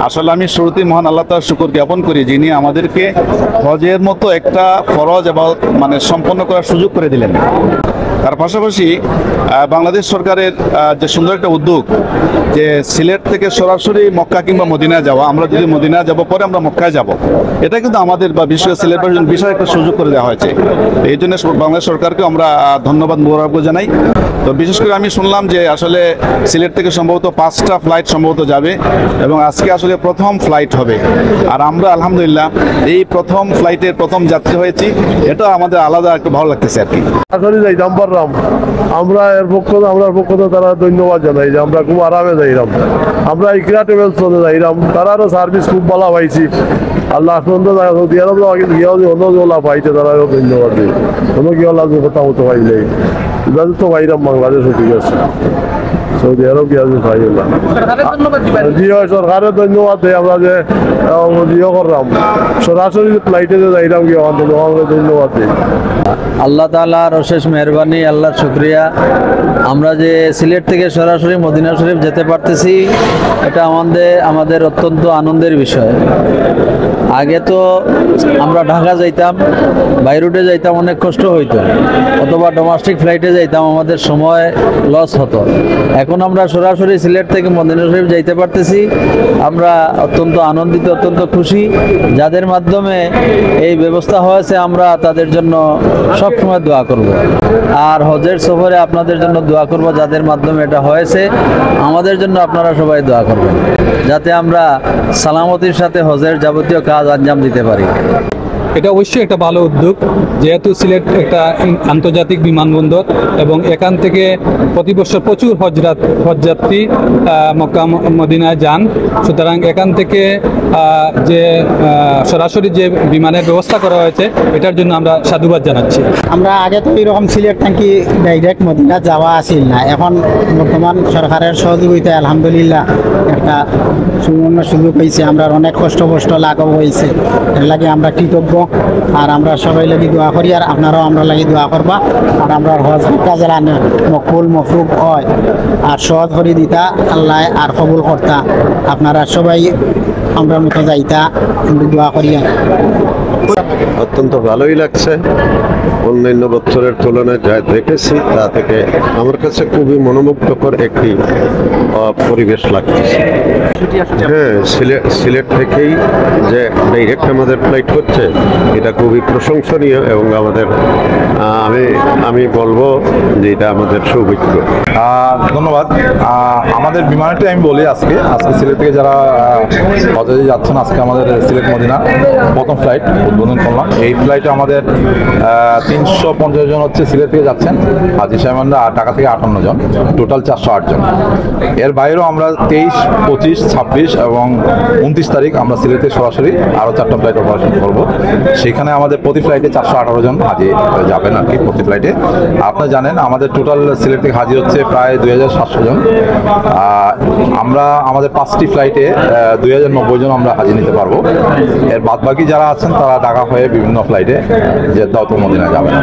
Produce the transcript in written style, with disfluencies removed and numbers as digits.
আসলে আমি শুরুতেই মহান আল্লাহ তাআলার শুকর জ্ঞাপন করি, যিনি আমাদেরকে হজের মতো একটা ফরজ এবং সম্পন্ন করার সুযোগ করে দিলেন। তার পাশাপাশি বাংলাদেশ সরকারের যে সুন্দর একটা উদ্যোগ, যে সিলেট থেকে সরাসরি মক্কা কিংবা মদিনায় যাওয়া, আমরা যদি মদিনায় যাব পরে আমরা মক্কায় যাব, এটা কিন্তু আমাদের বা বিশেষ করে সিলেটের জন্য বিশাল একটা সুযোগ করে দেওয়া হয়েছে। এই জন্য বাংলাদেশ সরকারকে আমরা ধন্যবাদ মোবারক জানাই। তো বিশেষ করে আমি শুনলাম যে আসলে সিলেট থেকে সম্ভবত 5টা ফ্লাইট সম্ভবত যাবে এবং আজকে আসলে প্রথম ফ্লাইট হবে। আর আমরা আলহামদুলিল্লাহ এই প্রথম ফ্লাইটের প্রথম যাত্রী হয়েছি, এটা আমাদের আলাদা একটু ভালো লাগতেছে আর কি। আমরা এর পক্ষ তারা ধন্যবাদ জানাই যে আমরা খুব আরামে যাইলাম। আমরা ইকরা ট্রাভেলস চলে যাইলাম, তারারও সার্ভিস খুব ভালো পাইছি। আল্লাহ পাইছে, তারাও ধন্যবাদ দিই। কোনো কি আল্লাহ কথা মতো পাইলে এবার তো পাইলাম বাংলাদেশও ঠিক আছে, সৌদি আরব কি আছে পাই না। সরকারের ধন্যবাদ দেয়, আমরা যে ইয়ে করলাম সরাসরি ফ্লাইটে যে যাইলাম কি ধন্যবাদ দিই। আল্লাহ তাআলার অশেষ মেহরবানি, আল্লাহর শুকরিয়া। আমরা যে সিলেট থেকে সরাসরি মদিনা শরীফ যেতে পারতেছি, এটা আমাদের অত্যন্ত আনন্দের বিষয়। আগে তো আমরা ঢাকা যাইতাম, বাই রুটে যাইতাম, অনেক কষ্ট হইতো, অথবা ডোমেস্টিক ফ্লাইটে যাইতাম, আমাদের সময় লস হতো। এখন আমরা সরাসরি সিলেট থেকে মদিনা শরীফ যাইতে পারতেছি, আমরা অত্যন্ত আনন্দিত, অত্যন্ত খুশি। যাদের মাধ্যমে এই ব্যবস্থা হয়েছে, আমরা তাদের জন্য সবসময় দোয়া করব। আর হজের সফরে আপনাদের জন্য দোয়া করব, যাদের মাধ্যমে এটা হয়েছে। আমাদের জন্য আপনারা সবাই দোয়া করবেন, যাতে আমরা সালামতির সাথে হজের যাবতীয় কাজ আঞ্জাম দিতে পারি। এটা অবশ্যই একটা ভালো উদ্যোগ, যেহেতু সিলেট একটা আন্তর্জাতিক বিমানবন্দর এবং এখান থেকে প্রতি বছর প্রচুর হজযাত্রী মক্কা মদিনায় যান। সুতরাং এখান থেকে যে সরাসরি যে বিমানের ব্যবস্থা করা হয়েছে, এটার জন্য আমরা সাধুবাদ জানাচ্ছি। আমরা আগে তো এরকম সিলেট থেকে ডাইরেক্ট মদিনা যাওয়া আসিল না, এখন বর্তমান সরকারের সহযোগিতায় আলহামদুলিল্লাহ একটা সুবর্ণ সুযোগ হয়েছে। আমরা অনেক কষ্ট লাঘব হয়েছে, এর লাগে আমরা কৃতজ্ঞ। আর আমরা সবাই লাগি দোয়া করি, আর আপনারাও আমরা লাগি দোয়া করবা। আর আমরা হজ কাজে মকবুল মফরুক হয় আর সহজ করে দিতা আল্লাহ আর কবুল করতা। আপনারা সবাই আমরা মতো যাইতা, দোয়া করিয়া। অত্যন্ত ভালোই লাগছে, অন্যান্য বছরের তুলনায় যা দেখেছি তা থেকে আমার কাছে খুবই মনোমুগ্ধকর একটি পরিবেশ লাগতেছে। হ্যাঁ, সিলেট থেকেই যে ডাইরেক্ট আমাদের ফ্লাইট হচ্ছে, এটা খুবই প্রশংসনীয় এবং আমি বলবো যে এটা আমাদের সৌভাগ্য। ধন্যবাদ। আমাদের বিমানটি আমি বলি, আজকে সিলেট থেকে যারা হজে যাচ্ছেন, আজকে আমাদের সিলেট মদিনা প্রথম ফ্লাইট উদ্বোধন করলাম। এই ফ্লাইটে আমাদের 350 জন হচ্ছে সিলেট থেকে যাচ্ছেন, হাজি সাহেবানরা, আর ঢাকা থেকে 58 জন, টোটাল 408 জন। এর বাইরেও আমরা 23, 25, 26 এবং 29 তারিখ আমরা সিলেটে সরাসরি আরও 4টা ফ্লাইট অপারেশন করবো। সেখানে আমাদের প্রতি ফ্লাইটে 418 জন হাজি যাবেন আর কি, প্রতি ফ্লাইটে। আপনারা জানেন আমাদের টোটাল সিলেট থেকে হাজি হচ্ছে প্রায় 2700 জন। আমরা আমাদের 5টি ফ্লাইটে 2090 জন আমরা হাজি নিতে পারবো। এর বাদবাকি যারা আছেন তারা ঢাকা হয়ে বিভিন্ন ফ্লাইটে জেদ্দা অথবা মদিনা যাবেন।